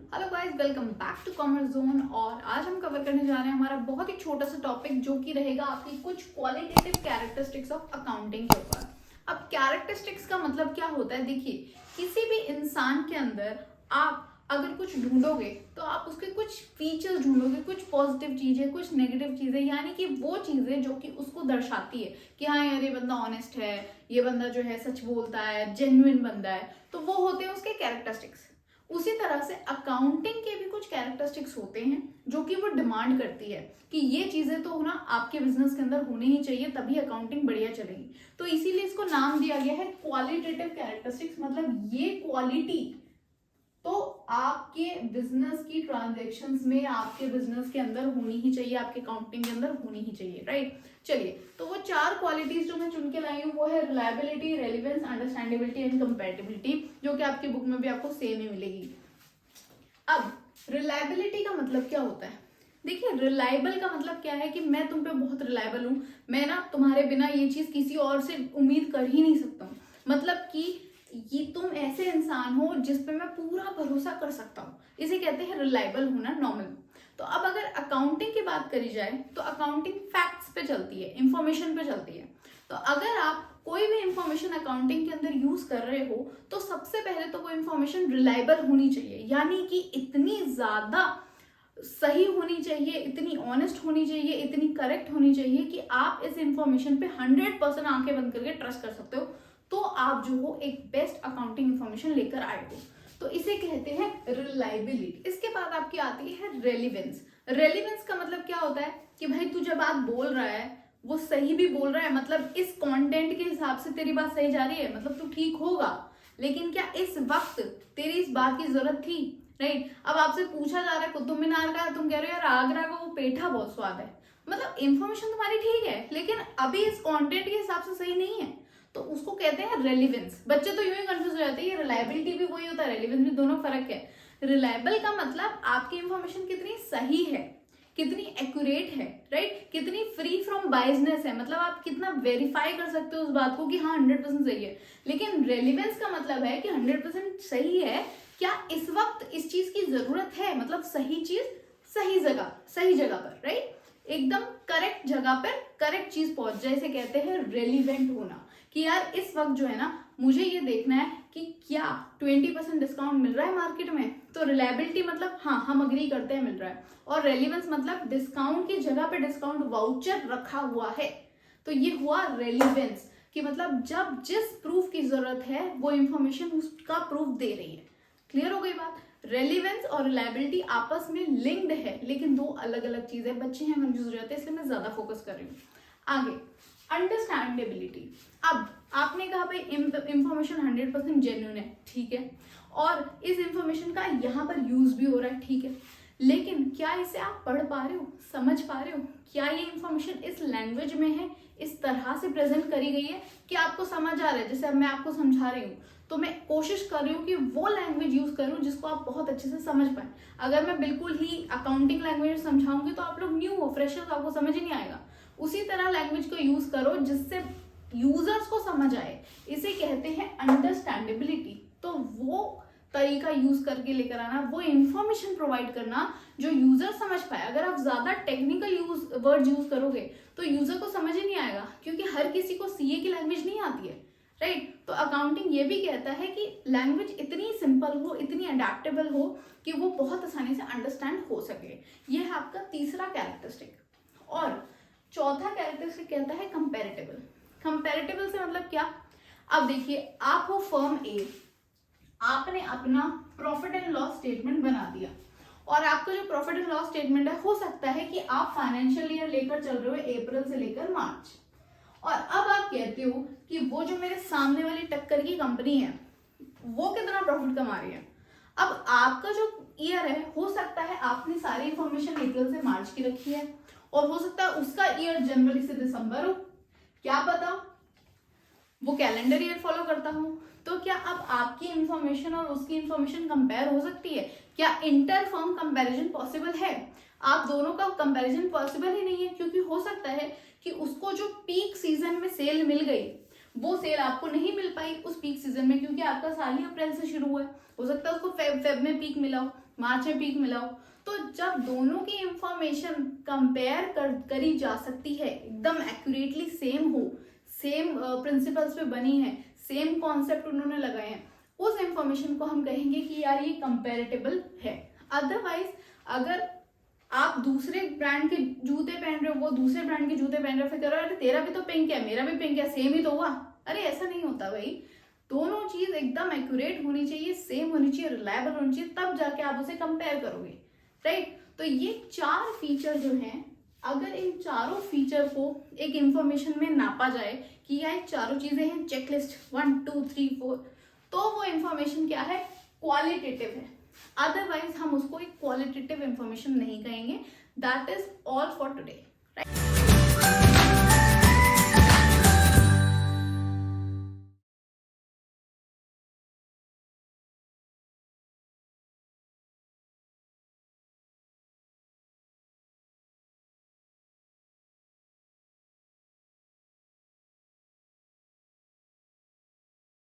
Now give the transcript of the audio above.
Hello guys, welcome back to commerce zone. और आज हम कवर करने जा रहे हैं हमारा बहुत ही छोटा सा टॉपिक जो कि रहेगा आपकी कुछ क्वालिटेटिव कैरेक्टरिस्टिक्स ऑफ अकाउंटिंग के ऊपर। अब कैरेक्टरिस्टिक्स का मतलब क्या होता है? देखिए, किसी भी इंसान के अंदर आप अगर कुछ ढूंढोगे तो आप उसके कुछ फीचर्स ढूंढोगे, कुछ पॉजिटिव चीजें, कुछ नेगेटिव चीजें, यानी कि वो चीजें जो कि उसको दर्शाती है कि हाँ यार ये बंदा ऑनेस्ट है, ये बंदा जो है सच बोलता है, जेन्युइन बंदा है, तो वो होते हैं उसके कैरेक्टरिस्टिक्स। उसी तरह से अकाउंटिंग के भी कुछ कैरेक्टरिस्टिक्स होते हैं जो कि वो डिमांड करती है कि ये चीजें तो ना आपके बिजनेस के अंदर होनी ही चाहिए, तभी अकाउंटिंग बढ़िया चलेगी। तो इसीलिए इसको नाम दिया गया है क्वालिटेटिव कैरेक्टरिस्टिक्स। मतलब ये क्वालिटी तो आपके बिजनेस की ट्रांजैक्शंस में, आपके बिजनेस के अंदर होनी ही चाहिए, आपके अकाउंटिंग के अंदर होनी ही चाहिए, राइट। चलिए, तो वो चार क्वालिटीज जो मैं चुन के लाई हूँ वो है reliability, relevance, understandability and compatibility, जो कि आपकी बुक में भी आपको सेम ही मिलेगी। अब रिलायबिलिटी का मतलब क्या होता है? देखिए, रिलायबल का मतलब क्या है कि मैं तुम पे बहुत रिलायबल हूं, मैं ना तुम्हारे बिना ये चीज किसी और से उम्मीद कर ही नहीं सकता हूँ। मतलब कि ये तुम ऐसे इंसान हो जिस पे मैं पूरा भरोसा कर सकता हूँ, इसे कहते हैं रिलायबल होना, नॉर्मल। तो अब अगर अकाउंटिंग की बात करी जाए तो अकाउंटिंग फैक्ट्स पे चलती है, इंफॉर्मेशन पे चलती है। तो अगर आप कोई भी इंफॉर्मेशन अकाउंटिंग के अंदर यूज कर रहे हो तो सबसे पहले तो वो इंफॉर्मेशन रिलायबल होनी चाहिए, यानी कि इतनी ज्यादा सही होनी चाहिए, इतनी ऑनेस्ट होनी चाहिए, इतनी करेक्ट होनी चाहिए कि आप इस इंफॉर्मेशन पे 100% आंखें बंद करके ट्रस्ट कर सकते हो। तो आप जो हो एक बेस्ट अकाउंटिंग इंफॉर्मेशन लेकर आए हो, तो इसे कहते हैं रिलायबिलिटी। इसके बाद आपकी आती है रेलिवेंस। रेलिवेंस का मतलब क्या होता है कि भाई तू जब बात बोल रहा है वो सही भी बोल रहा है, मतलब इस कंटेंट के हिसाब से तेरी बात सही जा रही है, मतलब तू ठीक होगा, लेकिन क्या इस वक्त तेरी इस बात की जरूरत थी, राइट। अब आपसे पूछा जा रहा है कुतुब मीनार का, तुम कह रहे हो यार आगरा का वो पेठा बहुत स्वाद है। मतलब इंफॉर्मेशन तुम्हारी ठीक है लेकिन अभी इस कंटेंट के हिसाब से सही नहीं है, तो उसको कहते हैं रेलिवेंस। बच्चे तो यूं ही कंफ्यूज हो जाते हैं, ये रिलायबिलिटी भी वही होता है, रेलिवेंस भी, दोनों फर्क है। रिलायबल का मतलब आपकी इंफॉर्मेशन कितनी सही है, कितनी एक्यूरेट है, राइट, कितनी फ्री फ्रॉम बायसनेस है, मतलब आप कितना वेरीफाई कर सकते हो उस बात को कि हाँ 100% सही है। लेकिन रेलिवेंस का मतलब है कि 100% सही है, क्या इस वक्त इस चीज की जरूरत है, मतलब सही चीज सही जगह पर, राइट, एकदम करेक्ट जगह पर करेक्ट चीज पहुंच जाए, इसे कहते हैं रेलिवेंट होना। कि यार इस वक्त जो है ना मुझे ये देखना है कि क्या 20% डिस्काउंट मिल रहा है मार्केट में, तो रिलायबिलिटी मतलब हाँ हम अग्री करते हैं मिल रहा है, और रेलिवेंस मतलब डिस्काउंट की जगह पे डिस्काउंट वाउचर रखा हुआ है। तो ये हुआ रेलिवेंस कि मतलब जब जिस प्रूफ की जरूरत है वो इंफॉर्मेशन उसका प्रूफ दे रही है। क्लियर हो गई बात? रेलिवेंस और रिलायबिलिटी आपस में लिंक्ड है लेकिन दो अलग अलग चीजें। बच्चे हैं कंफ्यूज हो जाते हैं, इसलिए मैं ज्यादा फोकस कर रही हूँ। आगे अंडरस्टैंडेबिलिटी। अब आपने कहा भाई इंफॉर्मेशन 100% जेन्युइन है, ठीक है, और इस इंफॉर्मेशन का यहाँ पर यूज भी हो रहा है, ठीक है, लेकिन क्या इसे आप पढ़ पा रहे हो, समझ पा रहे हो? क्या ये इंफॉर्मेशन इस लैंग्वेज में है, इस तरह से प्रेजेंट करी गई है कि आपको समझ आ रहा है? जैसे अब मैं आपको समझा रही हूँ तो मैं कोशिश कर रही हूँ कि वो लैंग्वेज यूज करूँ जिसको आप बहुत अच्छे से समझ पाए। अगर मैं बिल्कुल ही अकाउंटिंग लैंग्वेज समझाऊंगी तो आप लोग न्यू हो, फ्रेशर्स, आपको समझ ही नहीं आएगा। उसी तरह लैंग्वेज को यूज करो जिससे यूजर्स को समझ आए, इसे कहते हैं अंडरस्टैंडेबिलिटी। तो वो तरीका यूज करके लेकर आना, वो इंफॉर्मेशन प्रोवाइड करना जो यूजर समझ पाए। अगर आप ज्यादा टेक्निकल वर्ड यूज करोगे तो यूजर को समझ ही नहीं आएगा, क्योंकि हर किसी को सीए की लैंग्वेज नहीं आती है, राइट। तो अकाउंटिंग ये भी कहता है कि लैंग्वेज इतनी सिंपल हो, इतनी अडेप्टेबल हो कि वो बहुत आसानी से अंडरस्टैंड हो सके। ये है आपका तीसरा कैरेक्टरिस्टिक। और चौथा कैरेक्टरिस्टिक कहता है कंपैरेटिबल। कंपैरेटिबल से मतलब क्या? अब देखिए, आप हो फर्म ए, आपने अपना प्रॉफिट एंड लॉस स्टेटमेंट बना दिया, और आपका जो प्रॉफिट एंड लॉस स्टेटमेंट है, हो सकता है कि आप फाइनेंशियल ईयर लेकर चल रहे हो अप्रैल से लेकर मार्च, और अब आप कहते हो कि वो जो मेरे सामने वाली टक्कर की कंपनी है वो कितना प्रॉफिट कमा रही है। अब आपका जो ईयर है, हो सकता है आपने सारी इंफॉर्मेशन अप्रैल से मार्च की रखी है, और हो सकता है उसका ईयर जनवरी से दिसंबर हो, क्या पता वो कैलेंडर ईयर फॉलो करता हूं। तो क्या अब आपकी इंफॉर्मेशन और उसकी इंफॉर्मेशन कंपेयर हो सकती है? क्या इंटर फर्म कंपैरिजन पॉसिबल है? आप दोनों का कंपैरिजन पॉसिबल ही नहीं है, क्योंकि हो सकता है कि उसको जो पीक सीजन में सेल मिल गई वो सेल आपको नहीं मिल पाई उस पीक सीजन में, क्योंकि आपका साल ही अप्रैल से शुरू हुआ है। हो सकता है उसको फेब में पीक मिला हो, मार्च में पीक मिला हो, तो जब दोनों की इंफॉर्मेशन कंपेयर करी जा सकती है, एकदम एक्यूरेटली सेम हो, सेम प्रिंसिपल्स पे बनी है, सेम कॉन्सेप्ट उन्होंने लगाए हैं, उस इंफॉर्मेशन को हम कहेंगे कि यार ये कंपेरेटिबल है। अदरवाइज अगर आप दूसरे ब्रांड के जूते पहन रहे हो, वो दूसरे ब्रांड के जूते पहन रहे हो, फिर कह रहे हो अरे तेरा भी तो पिंक है, मेरा भी पिंक है, सेम ही तो हुआ। अरे ऐसा नहीं होता भाई, दोनों चीज एकदम एक्यूरेट होनी चाहिए, सेम होनी चाहिए, रिलायबल होनी चाहिए, तब जाके आप उसे कंपेयर करोगे, राइट। तो ये 4 फीचर जो हैं, अगर इन चारों फीचर को एक इंफॉर्मेशन में नापा जाए कि यह चारों चीजें हैं, चेकलिस्ट 1 2 3 4, तो वो इंफॉर्मेशन क्या है, क्वालिटेटिव है। अदरवाइज हम उसको एक क्वालिटेटिव इंफॉर्मेशन नहीं कहेंगे। That is all for today, right.